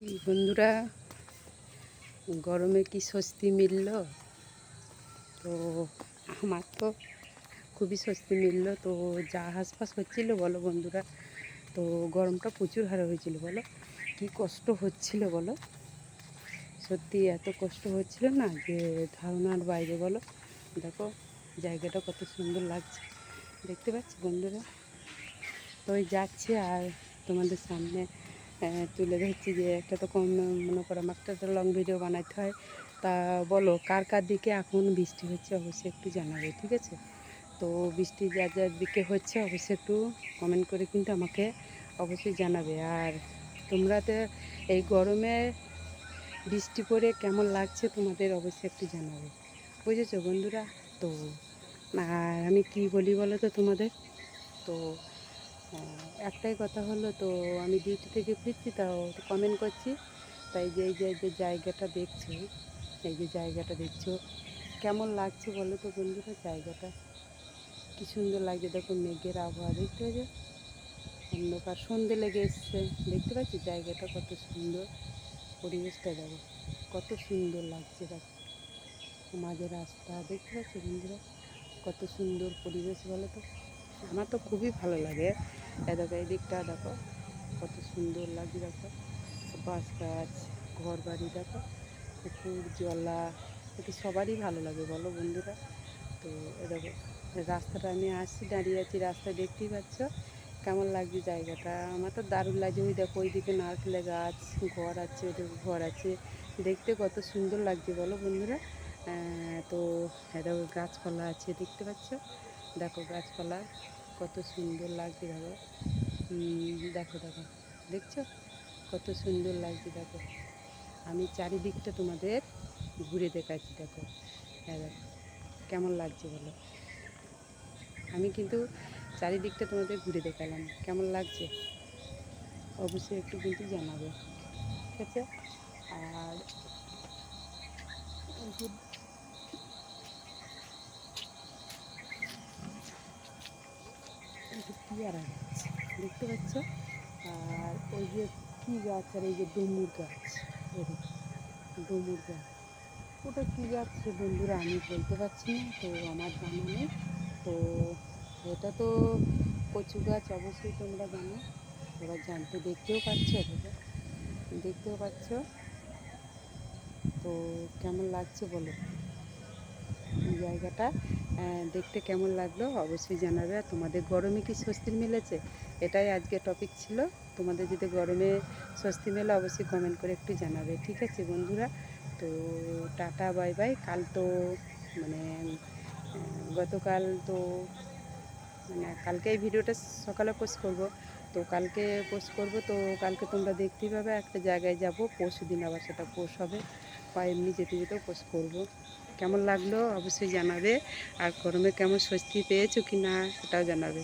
বন্ধুরা, গরমে কি স্বস্তি মিলল? তো আমার তো খুবই স্বস্তি মিলল। তো যা হাঁসফাঁস হচ্ছিলো বলো বন্ধুরা, তো গরমটা প্রচুর হারে হয়েছিল বলো, কি কষ্ট হচ্ছিল বলো। সত্যি এত কষ্ট হচ্ছিল না যে ধারণার বাইরে বলো। দেখো জায়গাটা কত সুন্দর লাগছে, দেখতে পাচ্ছি বন্ধুরা। তো ওই যাচ্ছি আর তোমাদের সামনে তুলে ধরছি যে একটা তো কম মনে করো আমার একটা লং ভিডিও বানাতে হয়। তা বলো কার কার দিকে এখন বৃষ্টি হচ্ছে অবশ্যই একটু জানাবে, ঠিক আছে? তো বৃষ্টি যার যার দিকে হচ্ছে অবশ্যই একটু কমেন্ট করে কিন্তু আমাকে অবশ্যই জানাবে। আর তোমরা তো এই গরমে বৃষ্টি পড়ে কেমন লাগছে তোমাদের অবশ্যই একটু জানাবে, বুঝেছো বন্ধুরা? তো আর আমি কি বলি বলো তো তোমাদের, তো একটাই কথা হলো, তো আমি ডিউটি থেকে ফিরছি তাও কমেন্ট করছি। তাই যে এই যে যে জায়গাটা দেখছো, এই যে জায়গাটা দেখছো কেমন লাগছে বলো তো বন্ধুরা। জায়গাটা কি সুন্দর লাগছে, দেখো মেঘের আবহাওয়া দেখতে পাচ্ছ, অন্ধকার সন্ধে লেগে এসছে, দেখতে পাচ্ছি জায়গাটা কত সুন্দর, পরিবেশটা দেখো কত সুন্দর লাগছে। দেখো মাঝে রাস্তা দেখতে পাচ্ছ বন্ধুরা, কত সুন্দর পরিবেশ বলো তো। আমার তো খুবই ভালো লাগে। দেখো এই দিকটা দেখো কত সুন্দর লাগছে, দেখো বাঁশ গাছ, ঘর বাড়ি, দেখো পুকুর জলা, এতে সবারই ভালো লাগে বলো বন্ধুরা। তো দেখো রাস্তাটা আমি আসছি, দাঁড়িয়ে আছি রাস্তায়, দেখতেই পাচ্ছ কেমন লাগছে জায়গাটা। আমার তো দারুণ লাগছে। ওই দেখো ওইদিকে নারকেলের গাছ, ঘর আছে, ওদের ঘর আছে, দেখতে কত সুন্দর লাগছে বলো বন্ধুরা। তো দেখো গাছপালা আছে, দেখতে পাচ্ছ, দেখো গাছপালা কত সুন্দর লাগছে। দেখো দেখো দেখো দেখছো কত সুন্দর লাগছে। দেখো আমি চারিদিকটা তোমাদের ঘুরে দেখাচ্ছি, দেখো দেখো কেমন লাগছে বলো। আমি কিন্তু চারিদিকটা তোমাদের ঘুরে দেখালাম, কেমন লাগছে অবশ্যই একটু কিন্তু জানাবে, ঠিক আছে? আর পেয়ারা গাছ দেখতে পাচ্ছ, আর ওই যে কী গাছ, আর এই যে ডুমুর গাছ, ডুমুর গাছ, ওটা কী গাছ বন্ধুরা আমি বলতে পারছি না, তো আমার জানা নেই। তো এটা তো কচু গাছ, অবশ্যই তোমরা জানো, এবার জানতে দেখতেও পাচ্ছ, দেখতেও পাচ্ছ। তো কেমন লাগছে বলো জায়গাটা, দেখতে কেমন লাগলো অবশ্যই জানাবে। আর তোমাদের গরমে কি স্বস্তি মিলেছে, এটাই আজকে টপিক ছিল। তোমাদের যদি গরমে স্বস্তি মেলে অবশ্যই কমেন্ট করে একটু জানাবে, ঠিক আছে বন্ধুরা? তো টাটা বাই বাই। কাল তো মানে গতকাল তো মানে কালকে এই ভিডিওটা সকালে পোস্ট করব। তো কালকে পোস্ট করব, তো কালকে তোমরা দেখতেই পাবে একটা জায়গায় যাব, পরশু দিন আবার সেটা পোস্ট হবে, বা এমনি যেতে যেতেও পোস্ট করব। কেমন লাগলো অবশ্যই জানাবে। আর গরমে কেমন স্বস্তি পেয়েছো কি না সেটাও জানাবে।